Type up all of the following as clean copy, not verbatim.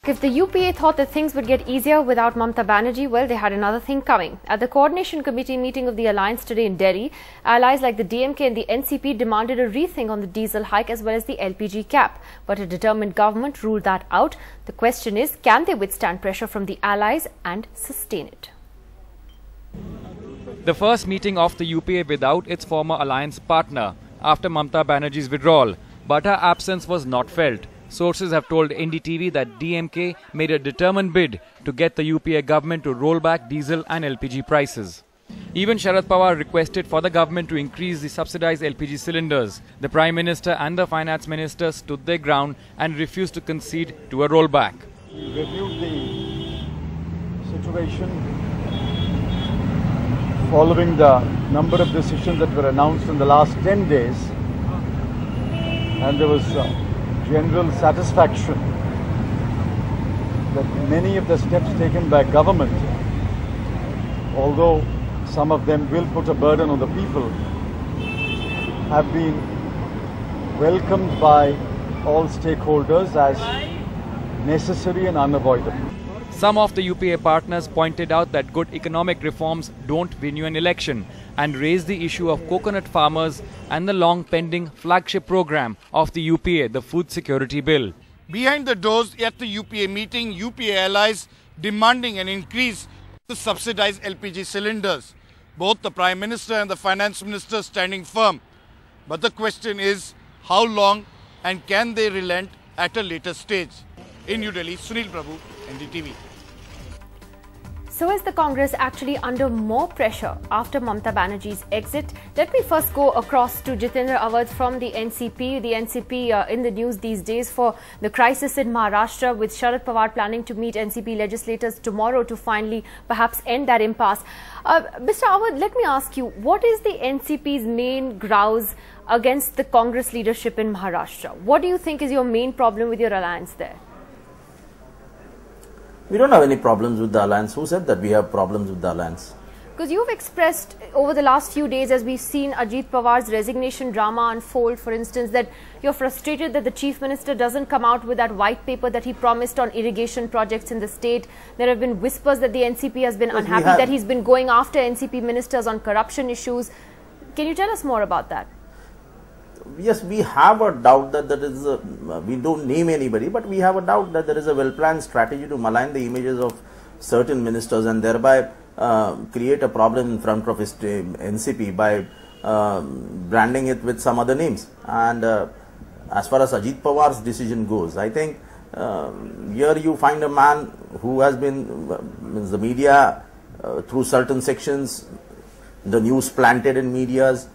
If the UPA thought that things would get easier without Mamata Banerjee, well, they had another thing coming. At the coordination committee meeting of the alliance today in Delhi, allies like the DMK and the NCP demanded a rethink on the diesel hike as well as the LPG cap. But a determined government ruled that out. The question is, can they withstand pressure from the allies and sustain it? The first meeting of the UPA without its former alliance partner after Mamata Banerjee's withdrawal, but her absence was not felt. Sources have told NDTV that DMK made a determined bid to get the UPA government to roll back diesel and LPG prices. Even Sharad Pawar requested for the government to increase the subsidized LPG cylinders. The Prime Minister and the Finance Minister stood their ground and refused to concede to a rollback. We reviewed the situation following the number of decisions that were announced in the last 10 days, and there was general satisfaction that many of the steps taken by government, although some of them will put a burden on the people, have been welcomed by all stakeholders as necessary and unavoidable. Some of the UPA partners pointed out that good economic reforms don't win you an election and raised the issue of coconut farmers and the long-pending flagship program of the UPA, the Food Security Bill. Behind the doors at the UPA meeting, UPA allies demanding an increase to subsidized LPG cylinders. Both the Prime Minister and the Finance Minister standing firm. But the question is, how long and can they relent at a later stage? In New Delhi, Sunil Prabhu, NDTV. So is the Congress actually under more pressure after Mamata Banerjee's exit? Let me first go across to Jitendra Awadh from the NCP. The NCP in the news these days for the crisis in Maharashtra, with Sharad Pawar planning to meet NCP legislators tomorrow to finally perhaps end that impasse. Mr. Awadh, let me ask you, what is the NCP's main grouse against the Congress leadership in Maharashtra? What do you think is your main problem with your alliance there? We don't have any problems with the alliance. Who said that we have problems with the alliance? Because you've expressed over the last few days, as we've seen Ajit Pawar's resignation drama unfold, for instance, that you're frustrated that the Chief Minister doesn't come out with that white paper that he promised on irrigation projects in the state. There have been whispers that the NCP has been unhappy that he's been going after NCP ministers on corruption issues. Can you tell us more about that? Yes, we have a doubt that there is a, we don't name anybody, but we have a doubt that there is a well-planned strategy to malign the images of certain ministers and thereby create a problem in front of his NCP by branding it with some other names. And as far as Ajit Pawar's decision goes, I think here you find a man who has been, the media through certain sections, the news planted in medias,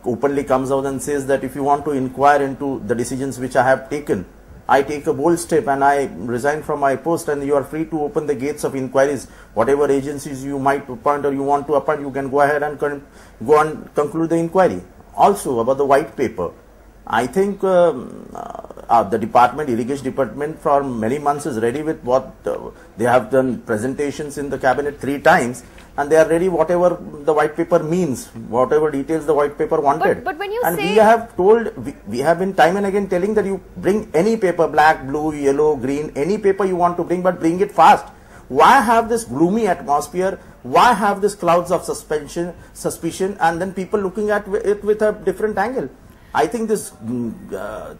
openly comes out and says that if you want to inquire into the decisions which I have taken, I take a bold step and I resign from my post, and you are free to open the gates of inquiries. Whatever agencies you might appoint or you want to appoint, you can go ahead and go and conclude the inquiry. Also about the white paper, I think the department, irrigation department, for many months is ready with what they have done presentations in the cabinet 3 times. And they are ready whatever the white paper means, whatever details the white paper wanted. But when you and say... we have told, we have been time and again telling that you bring any paper, black, blue, yellow, green, any paper you want to bring, but bring it fast. Why have this gloomy atmosphere? Why have this clouds of suspicion, and then people looking at it with a different angle? I think this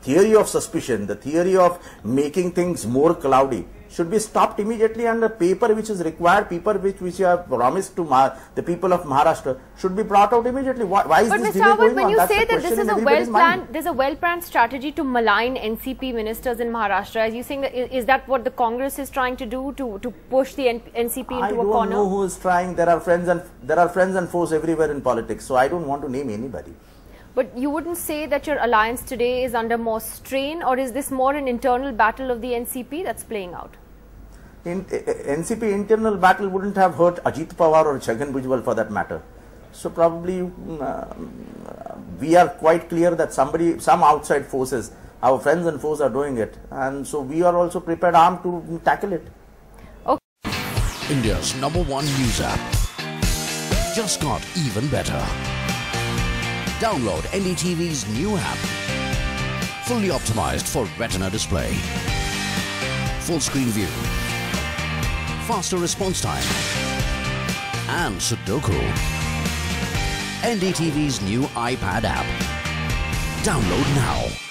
theory of suspicion, the theory of making things more cloudy, should be stopped immediately, and the paper which is required, paper which you have promised to the people of Maharashtra, should be brought out immediately. Why is this delay going on? When you That's say that this is a well-planned, mind. there's a well-planned strategy to malign NCP ministers in Maharashtra, are you saying that is that what the Congress is trying to do to push the NCP into a corner? I don't know who is trying. There are friends and foes everywhere in politics, so I don't want to name anybody. But you wouldn't say that your alliance today is under more strain, or is this more an internal battle of the NCP that's playing out? NCP internal battle wouldn't have hurt Ajit Pawar or Chhagan Bhujbal for that matter. So probably we are quite clear that some outside forces, our friends and foes, are doing it, and so we are also prepared armed to tackle it. Okay. India's #1 news app just got even better. Download NDTV's new app, fully optimized for retina display. full screen view, faster response time, and Sudoku. NDTV's new iPad app. Download now.